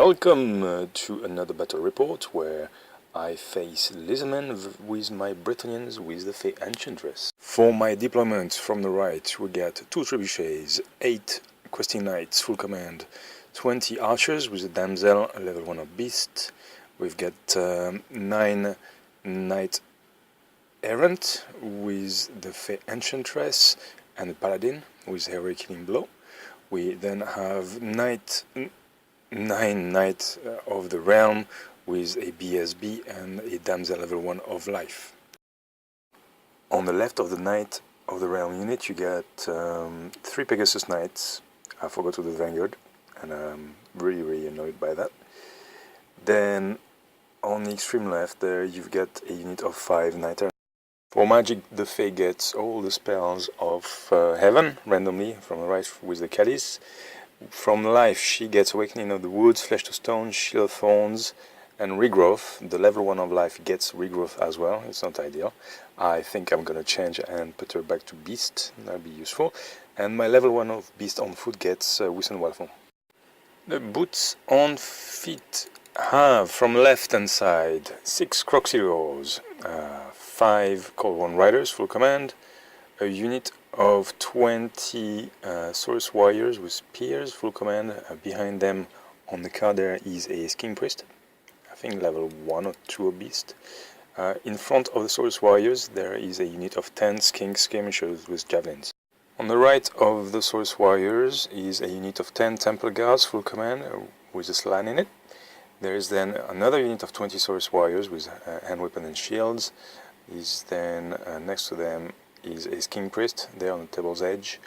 Welcome to another battle report where I face Lizardmen with my Bretonnians with the Fay Enchantress. For my deployment from the right we get 2 trebuchets, 8 questing knights full command, 20 archers with a damsel, a level 1 of beast. We've got 9 knight errant with the Fay Enchantress and a paladin with heroic healing blow. We then have 9 knights of the realm with a BSB and a damsel level 1 of life. On the left of the knight of the realm unit you get 3 Pegasus knights. I forgot to do the vanguard and I'm really annoyed by that. Then on the extreme left there you've got a unit of 5 knight errant. For magic the Fay gets all the spells of heaven randomly from the right with the Chalice. From life she gets Awakening of the Woods, Flesh to Stone, Shield of Thorns and Regrowth. The level 1 of life gets Regrowth as well, it's not ideal. I think I'm gonna change and put her back to Beast, that'll be useful. And my level 1 of Beast on foot gets Whistle Walfond. The boots on feet have from left hand side 6 Croxyros, 5 Cold One Riders full command, a unit of 20 Saurus Warriors with spears full command. Behind them on the card there is a Skin Priest, I think level 1 or 2 of Beast. In front of the Saurus Warriors there is a unit of 10 Skink Skirmishers with Javelins. On the right of the Saurus Warriors is a unit of 10 Temple Guards full command with a Slan in it. There is then another unit of 20 Saurus Warriors with hand weapon and shields. Then next to them is a King Priest there on the table's edge.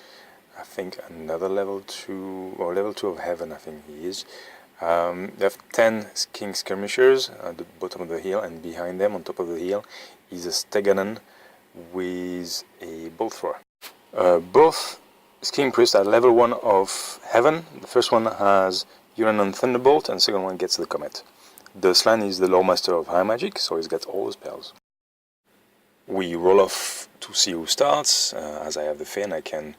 I think another level 2 or level 2 of heaven I think he is. They have 10 King Skirmishers at the bottom of the hill, and behind them on top of the hill is a Steganon with a bolt thrower. Both King Priests are level 1 of heaven. The first one has Uranon Thunderbolt and the second one gets the Comet. The Slan is the Lore Master of High Magic, so he's got all the spells. We roll off to see who starts. As I have the Fay, I can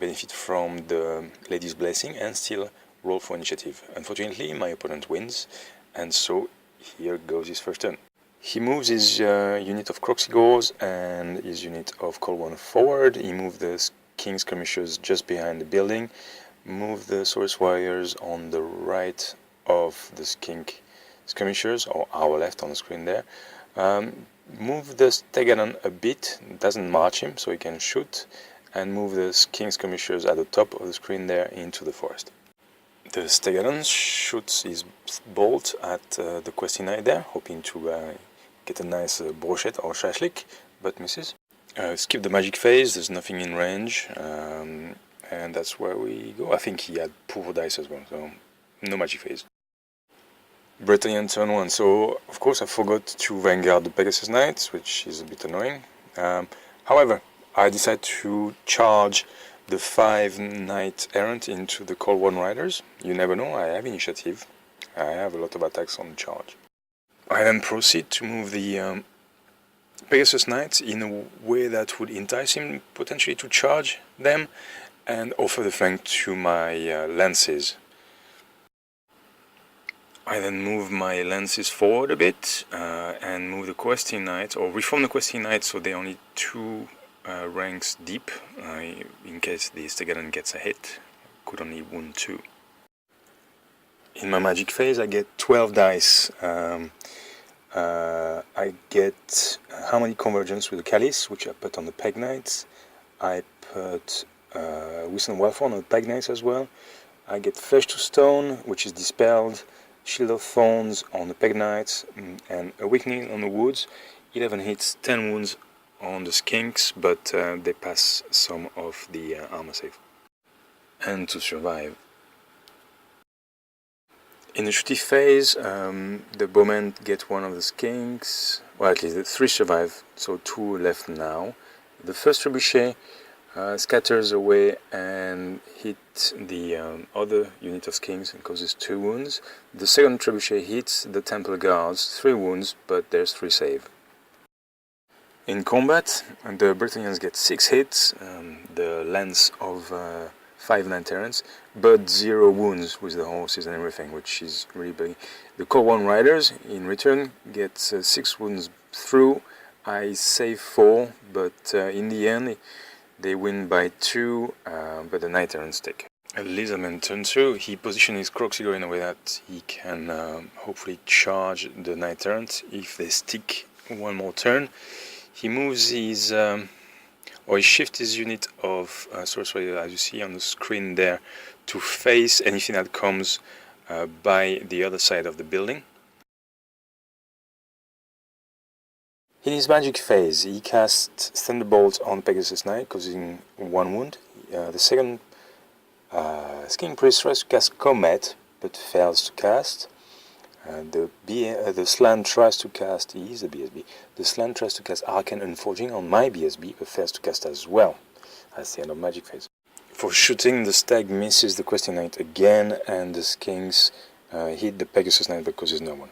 benefit from the Lady's Blessing and still roll for initiative. Unfortunately, my opponent wins, and so here goes his first turn. He moves his unit of Croxygores and his unit of Cold One forward. He moved the King Skirmishers just behind the building, moved the Saurus Warriors on the right of the Skink Skirmishers, or our left on the screen there. Move the Steganon a bit, doesn't march him so he can shoot, and move the King Skirmishers at the top of the screen there into the forest. The Steganon shoots his bolt at the questing knight there, hoping to get a nice brochette or shashlik, but misses. Skip the magic phase, there's nothing in range, and that's where we go. I think he had poor dice as well, so no magic phase. Bretonnia turn 1, so of course I forgot to vanguard the Pegasus Knights, which is a bit annoying. However, I decided to charge the 5 Knight Errant into the Cold One Riders. You never know, I have initiative. I have a lot of attacks on the charge. I then proceed to move the Pegasus Knights in a way that would entice him potentially to charge them and offer the flank to my lances. I then move my lances forward a bit and move the questing knights, or reform the questing knights so they're only 2 ranks deep, in case the Steganon gets a hit, could only wound 2. In my magic phase I get 12 dice. I get Harmony Convergence with the Chalice, which I put on the Peg Knights. I put Whistle Walfond on the Peg Knights as well. I get Flesh to Stone, which is dispelled, Shield of Thorns on the Peg Knights, and Awakening on the Woods. 11 hits, 10 wounds on the Skinks, but they pass some of the armor save. And to survive. In the shooty phase, the bowmen get 1 of the Skinks, well at least 3 survive, so 2 left now. The first trebuchet scatters away and hit the other unit of Skinks and causes 2 wounds. The second trebuchet hits the Temple Guards, 3 wounds, but there's 3 save. In combat, the Bretonnians get 6 hits. The lance of 5 Knight Errants, but 0 wounds with the horses and everything, which is really big. The Cold One Riders, in return, get 6 wounds through. I save 4, but in the end, they win by 2, but the Knight Errants take. Lizardmen turn 2, he positions his Croxidor in a way that he can hopefully charge the Knight Errant if they stick one more turn. He moves his... or he shifts his unit of sorcery, as you see on the screen there, to face anything that comes by the other side of the building. In his magic phase, he casts Thunderbolt on Pegasus Knight, causing 1 wound. The second King Priest tries to cast Comet, but fails to cast. The Slan tries to cast, he is a BSB, the Slan tries to cast Arcane Unforging on my BSB, but fails to cast as well. That's the end of magic phase. For shooting, the Stag misses the Questing Knight again, and the Skinks hit the Pegasus Knight but causes no one.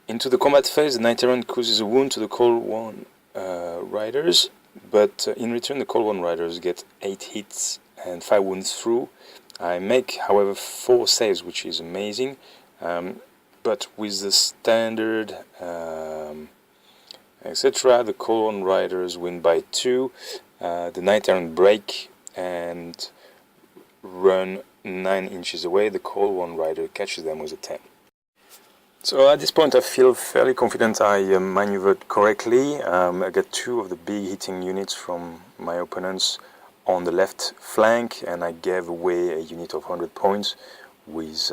Into the combat phase, the Knight Errant causes a wound to the Cold One Riders, but in return the Cold One Riders get 8 hits and 5 wounds through. I make, however, 4 saves, which is amazing. But with the standard, etc., the Cold One Riders win by 2. The Knight Errant break and run 9 inches away. The Cold One Rider catches them with a 10. So at this point I feel fairly confident I maneuvered correctly. I got 2 of the big hitting units from my opponents on the left flank, and I gave away a unit of 100 points with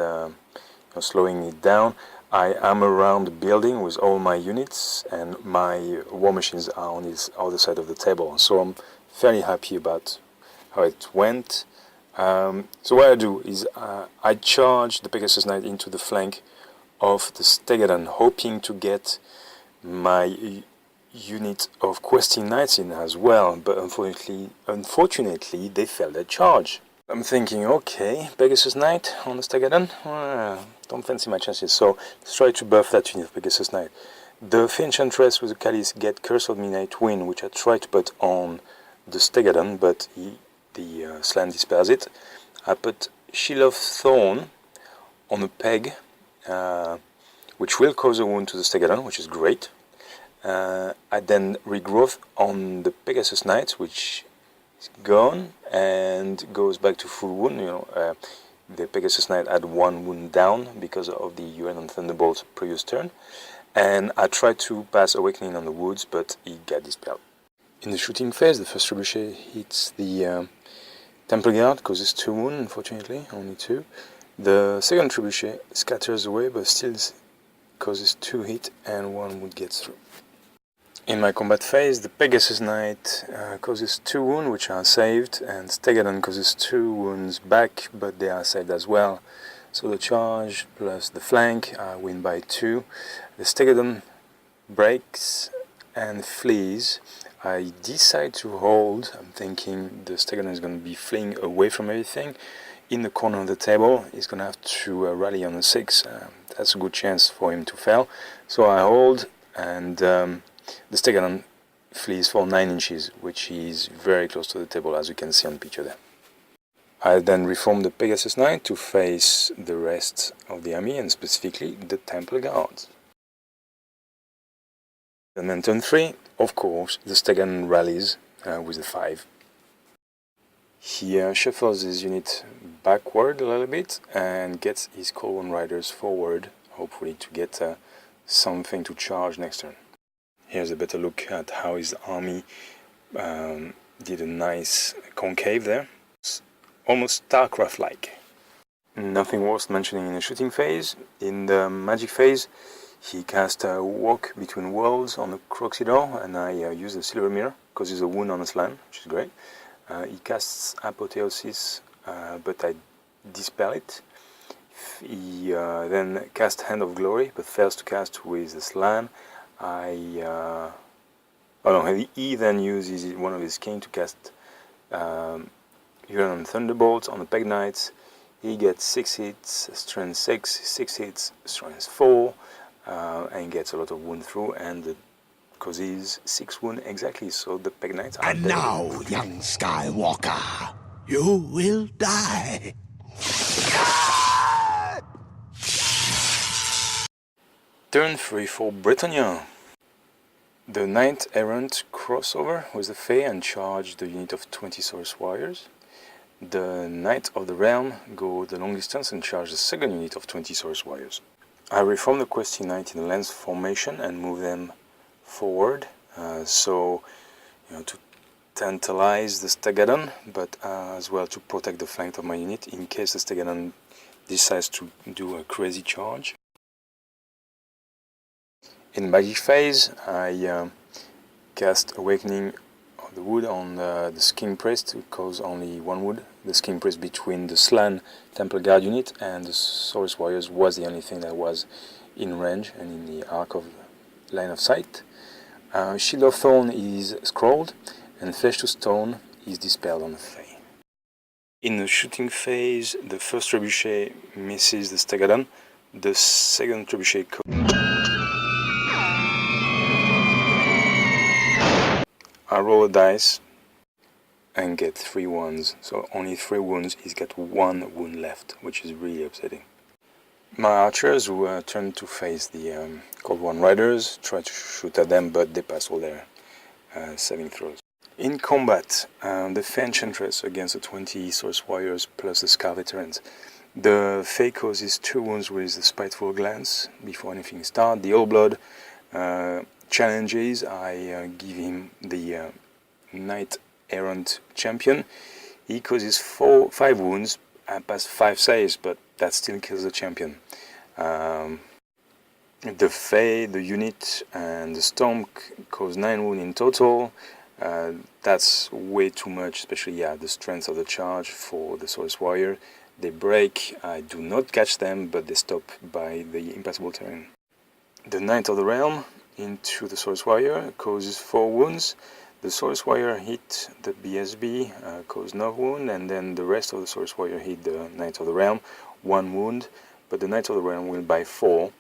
slowing it down. I am around the building with all my units, and my war machines are on this other side of the table, so I'm fairly happy about how it went. So what I do is I charge the Pegasus Knight into the flank of the Stegadon, hoping to get my unit of Questing Knights in as well, but unfortunately they failed their charge. I'm thinking, okay, Pegasus Knight on the Stegadon, don't fancy my chances, so let's try to buff that unit of Pegasus Knight. The Fay Enchantress with the Chalice get Curse of Midnight Wind, which I tried to put on the Stegadon, but the Slan dispels it. I put Shield of Thorn on a peg, which will cause a wound to the Stegadon, which is great. I then regrowth on the Pegasus Knight, which is gone and goes back to full wound. The Pegasus Knight had 1 wound down because of the UN on Thunderbolt previous turn, and I tried to pass Awakening on the Woods, but he got dispelled. In the shooting phase, the first trebuchet hits the Temple Guard, causes 2 wounds, unfortunately, only 2. The second trebuchet scatters away, but still causes 2 hits and 1 wound gets through. In my combat phase, the Pegasus Knight causes 2 wounds, which are saved, and Stegadon causes 2 wounds back, but they are saved as well. So the charge plus the flank, I win by 2. The Stegadon breaks and flees. I decide to hold. I'm thinking the Stegadon is going to be fleeing away from everything. In the corner of the table, he's going to have to rally on the 6. That's a good chance for him to fail. So I hold, and the Stegadon flees for 9 inches, which is very close to the table, as you can see on the picture there. I then reform the Pegasus Knight to face the rest of the army, and specifically the Temple Guards. And then turn 3, of course, the Stegadon rallies with a 5. He shuffles his unit backward a little bit and gets his Cold One Riders forward, hopefully to get something to charge next turn. Here's a better look at how his army did a nice concave there. It's almost StarCraft-like. Nothing worth mentioning in the shooting phase. In the magic phase, he cast a Walk Between Worlds on the Croxidor, and I use the Silver Mirror, because he's a wound on the Slan, which is great. He casts Apotheosis, but I dispel it. He then casts Hand of Glory, but fails to cast with the Slan. He then uses one of his king to cast Huron Thunderbolt on the Peg Knights. He gets 6 hits, strength 6, 6 hits, strength 4, and gets a lot of wound through, and causes 6 wound exactly, so the Peg Knights are And dead. now, young Skywalker, You will die. Turn 3 for Bretonnia. The Knight Errant crossover with the Fay and charge the unit of 20 Source Warriors. The Knight of the Realm go the long distance and charge the second unit of 20 Source Warriors. I reform the Questing Knight in the lance formation and move them forward, to tantalize the Stegadon, but as well to protect the flank of my unit in case the Stegadon decides to do a crazy charge. In magic phase, I cast Awakening of the Wood on the King Priest, who cause only 1 wood. The King Priest between the Slan Temple Guard unit and the Source Warriors was the only thing that was in range and in the arc of line of sight. Shield of Thorn is scrolled, and Flesh to Stone is dispelled on the Fey. In the shooting phase, the first trebuchet misses the Stegadon, the second trebuchet I roll a dice and get 3 wounds, so only 3 wounds, he's got 1 wound left, which is really upsetting. My archers, who turn to face the Cold One Riders, try to shoot at them, but they pass all their saving throws. In combat, the Fay Enchantress against the 20 Source Warriors plus the Scar Veterans. The Fay causes 2 wounds with the Spiteful Glance before anything starts. The Old Blood challenges. I give him the Knight Errant Champion. He causes 5 wounds. I pass 5 saves, but that still kills the champion. The Fey, the unit, and the Storm cause 9 wounds in total. That's way too much, especially the strength of the charge for the Source Warrior. They break. I do not catch them, but they stop by the impassable terrain. The Knight of the Realm into the Source Warrior causes 4 wounds. The Source Warrior hit the BSB, caused no wound, and then the rest of the Source Warrior hit the Knight of the Realm, 1 wound, but the Knight of the Realm will buy 4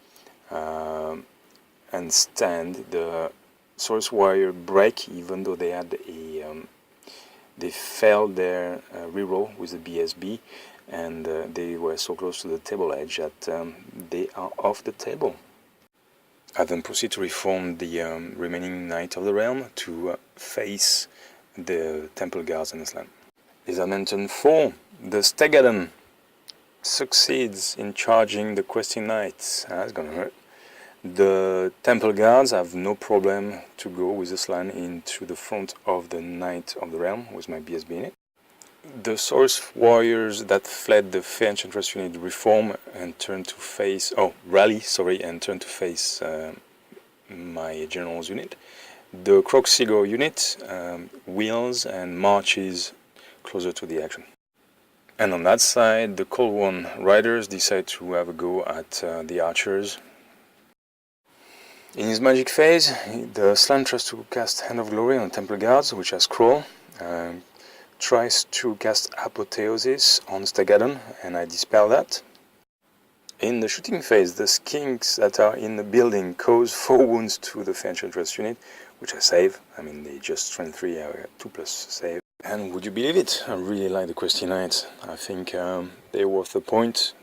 and stand. The Source Warrior break, even though they had they failed their reroll with the BSB, and they were so close to the table edge that they are off the table. I then proceed to reform the remaining Knight of the Realm to face the Temple Guards and the Slam. Lizardmen turn 4. The Stegadon succeeds in charging the Questing Knights. That's gonna hurt. The Temple Guards have no problem to go with the Slan into the front of the Knight of the Realm with my BSB in it. The Source Warriors that fled the Fay Enchantress unit reform and turn to face, and turn to face my General's unit. The Croxigo unit wheels and marches closer to the action. And on that side, the Cold One Riders decide to have a go at the archers. In his magic phase, the Slan tries to cast Hand of Glory on the Temple Guards, which has Scroll. Tries to cast Apotheosis on Stegadon, and I dispel that. In the shooting phase, the skinks that are in the building cause 4 wounds to the Fay Enchantress unit, which I save. I mean, they just strength 3, 2+ save. And would you believe it? I really like the Questing Knights. I think they're worth the point.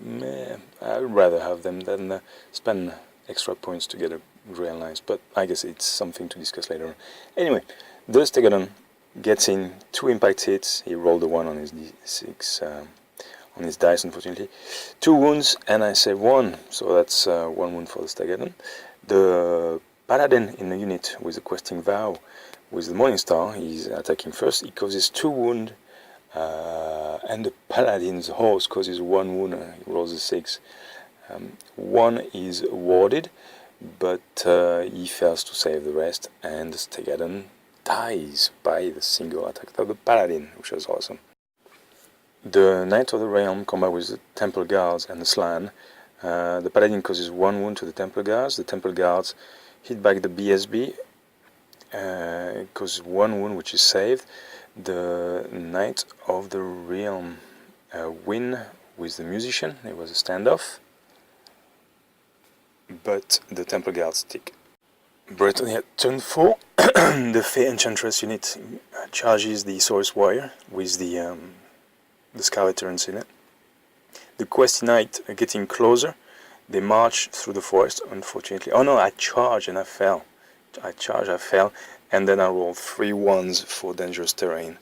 I'd rather have them than spend extra points to get a real nice, but I guess it's something to discuss later. Anyway, the Stegadon gets in 2 impact hits. He rolled a 1 on his d6, on his dice, unfortunately. 2 wounds, and I save 1, so that's 1 wound for the Stegadon. The Paladin in the unit with the Questing Vow, with the Morningstar, he's attacking first. He causes 2 wounds, and the Paladin's horse causes 1 wound. He rolls a 6. 1 is warded, but he fails to save the rest, and the Stegadon dies by the single attack of the Paladin, which was awesome. The Knight of the Realm combat with the Temple Guards and the Slan. The Paladin causes 1 wound to the Temple Guards. The Temple Guards hit back the BSB, causes 1 wound, which is saved. The Knight of the Realm win with the Musician. It was a standoff, but the Temple Guards stick. Bretonnia turn 4, the Fay Enchantress unit charges the Source Warrior with the Scarletterans in it. The Questy Knight are getting closer. They march through the forest, unfortunately. Oh no, I charged and I fell. I fell, and then I rolled 3 ones for dangerous terrain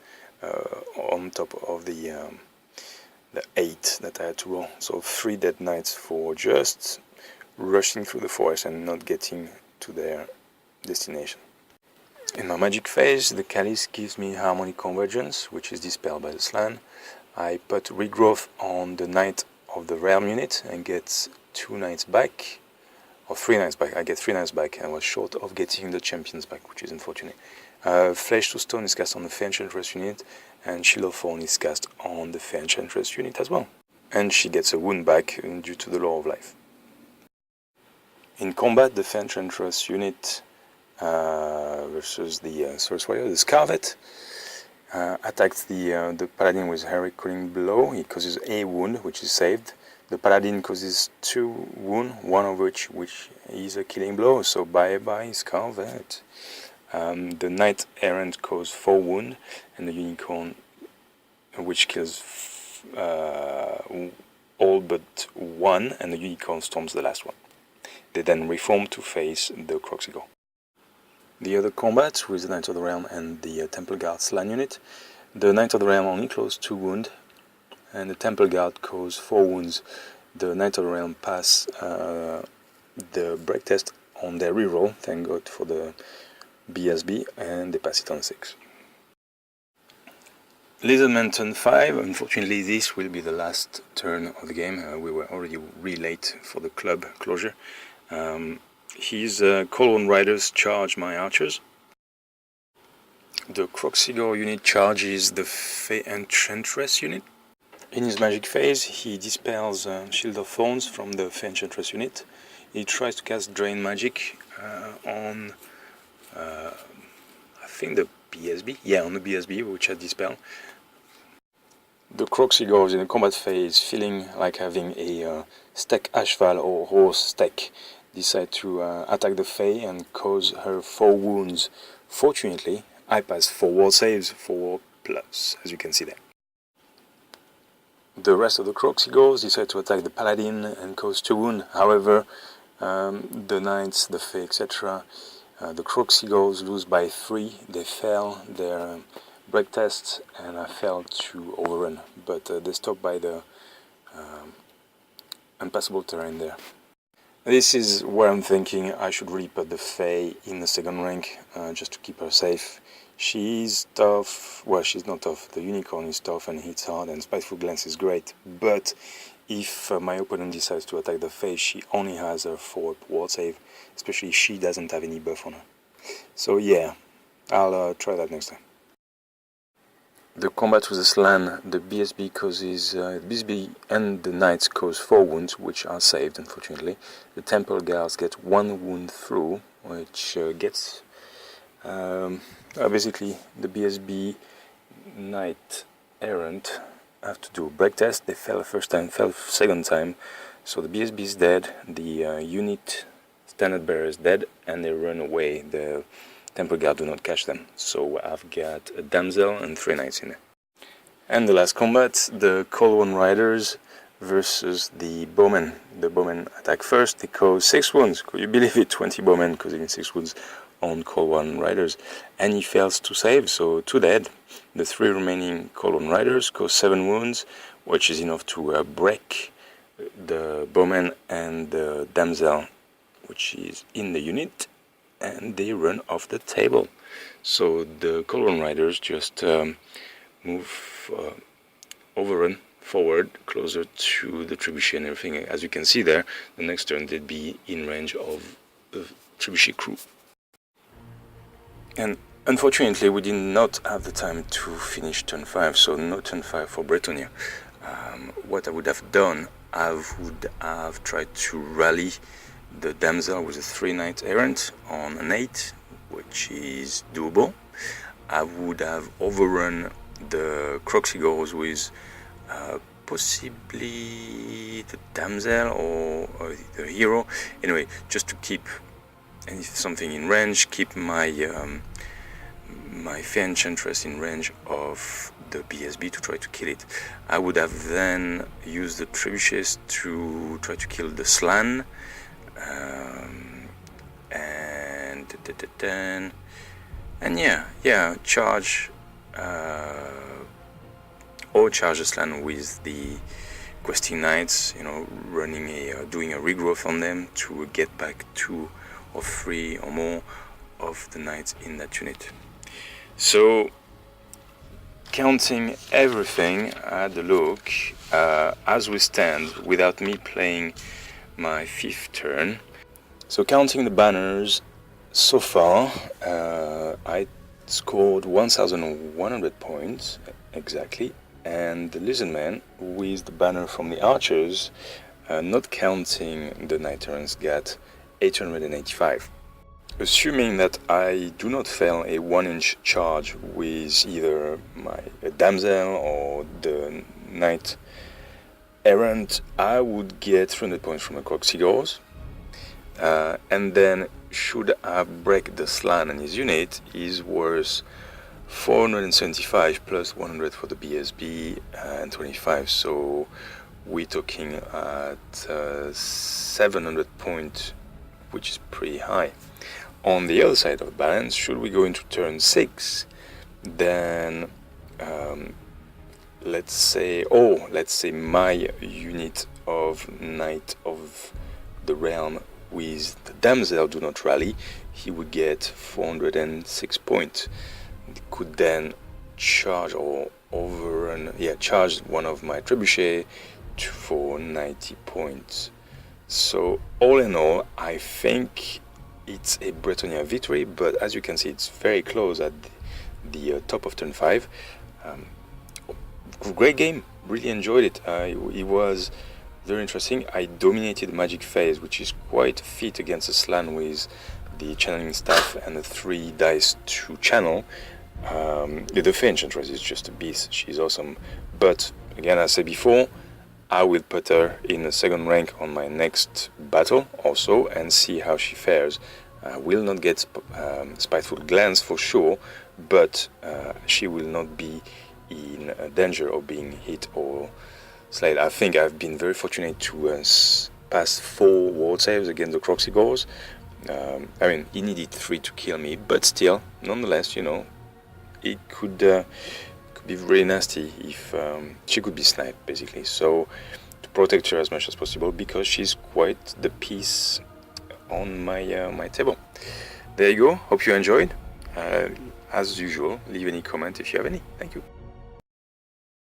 on top of the 8 that I had to roll. So 3 dead knights for just rushing through the forest and not getting to their destination. In my magic phase, the Chalice gives me Harmonic Convergence, which is dispelled by the Slan. I put Regrowth on the Knight of the Realm unit and get 2 knights back, or 3 knights back. I get 3 knights back. I was short of getting the champions back, which is unfortunate. Flesh to Stone is cast on the Fay Enchantress unit, and Shield of Thorn is cast on the Fay Enchantress unit as well. And she gets a wound back due to the Law of Life. In combat, the Fay Enchantress unit versus the Source Warrior, the Scarlet, attacks the Paladin with Heroic Cooling Blow. It causes a wound, which is saved. The Paladin causes 2 wounds, one of which is a killing blow, so bye-bye Scarlet. The Knight Errant causes 4 wounds, and the Unicorn, which kills all but 1, and the Unicorn storms the last one. They then reform to face the Croxigal. The other combats with the Knight of the Realm and the Temple Guard Slan unit. The Knight of the Realm only causes 2 wounds, and the Temple Guard causes 4 wounds. The Knight of the Realm pass the break test on their reroll, thank God for the BSB, and they pass it on 6. Lizardmen turn 5. Unfortunately, this will be the last turn of the game. We were already really late for the club closure. His Colon Riders charge my archers. The Croxigor unit charges the Fay Enchantress unit. In his magic phase, he dispels Shield of Thorns from the Fay Enchantress unit. He tries to cast Drain Magic on, I think the BSB? Yeah, on the BSB, which I dispel. The Croxigors in the combat phase, feeling like having a stack Ashval or horse stack, decide to attack the Fay and cause her 4 wounds. Fortunately, I pass 4 wall saves, 4 plus, as you can see there. The rest of the Croxigors decide to attack the Paladin and cause 2 wounds. However, the Knights, the Fay, etc., the Croxigors lose by 3. They fail their break test, and I failed to overrun, but they stopped by the unpassable terrain there. This is where I'm thinking I should really put the Fay in the second rank, just to keep her safe. She's tough, well, she's not tough, the Unicorn is tough and hits hard, and Spiteful Glance is great, but if my opponent decides to attack the Fay, she only has a 4 ward save, especially if she doesn't have any buff on her. So yeah, I'll try that next time. The combat with the Slan, the BSB causes, BSB and the Knights cause 4 wounds, which are saved, unfortunately. The Temple Guards get 1 wound through, which gets, basically, the BSB Knight Errant have to do a break test. They fell first time, fell second time, so the BSB is dead, the unit Standard Bearer is dead, and they run away. The Temple Guard do not catch them, so I've got a Damsel and 3 Knights in there. And the last combat, the Colon Riders versus the Bowmen. The Bowmen attack first, they cause 6 wounds. Could you believe it? 20 Bowmen causing 6 wounds on Colon Riders. And he fails to save, so 2 dead. The 3 remaining Colon Riders cause 7 wounds, which is enough to break the Bowmen and the Damsel, which is in the unit, and they run off the table. So the Colon Riders just move, overrun forward, closer to the Trebuchet and everything. As you can see there, the next turn they'd be in range of the Trebuchet crew. And unfortunately, we did not have the time to finish turn 5, so no turn 5 for Bretonnia. What I would have done, I would have tried to rally the Damsel with a 3 Knight Errant on an 8, which is doable. I would have overrun the Croxigors with possibly the Damsel or the hero. Anyway, just to keep something in range, keep my my Fay Enchantress in range of the BSB to try to kill it. I would have then used the trebuchets to try to kill the slan, and charge or charge the slan with the questing knights, running doing a regrowth on them to get back 2 or 3 or more of the knights in that unit. So, counting everything at the look, as we stand, without me playing my 5th turn. So counting the banners, so far, I scored 1,100 points, exactly, and the Lizardmen, with the banner from the archers, not counting the Knight Errants, got 885. Assuming that I do not fail a 1-inch charge with either my damsel or the Knight Errant, I would get 300 points from the Croc-Seagulls. And then, should I break the slan and his unit, is worth 475 plus 100 for the BSB and 25, so we're talking at 700 points, which is pretty high. On the other side of the balance, should we go into turn 6, then let's say my unit of Knight of the Realm with the Damsel do not rally, he would get 406 points. He could then charge charge one of my trebuchet for 90 points. So all in all, I think it's a Bretonnia victory, but as you can see, it's very close at the top of turn 5. Great game, really enjoyed it. It was very interesting. I dominated the magic phase, which is quite fit against a slan with the channeling staff and the 3 dice to channel. The Fay Enchantress is just a beast, she's awesome. But again, as I said before, I will put her in a 2nd rank on my next battle also and see how she fares. I will not get Spiteful Glance for sure, but she will not be in danger of being hit or slayed. I think I've been very fortunate to pass 4 ward saves against the Croc-Seagulls. He needed 3 to kill me, but still, nonetheless, it could be really nasty if she could be sniped, basically. So to protect her as much as possible, because she's quite the piece on my my table. There you go. Hope you enjoyed. As usual, leave any comment if you have any. Thank you.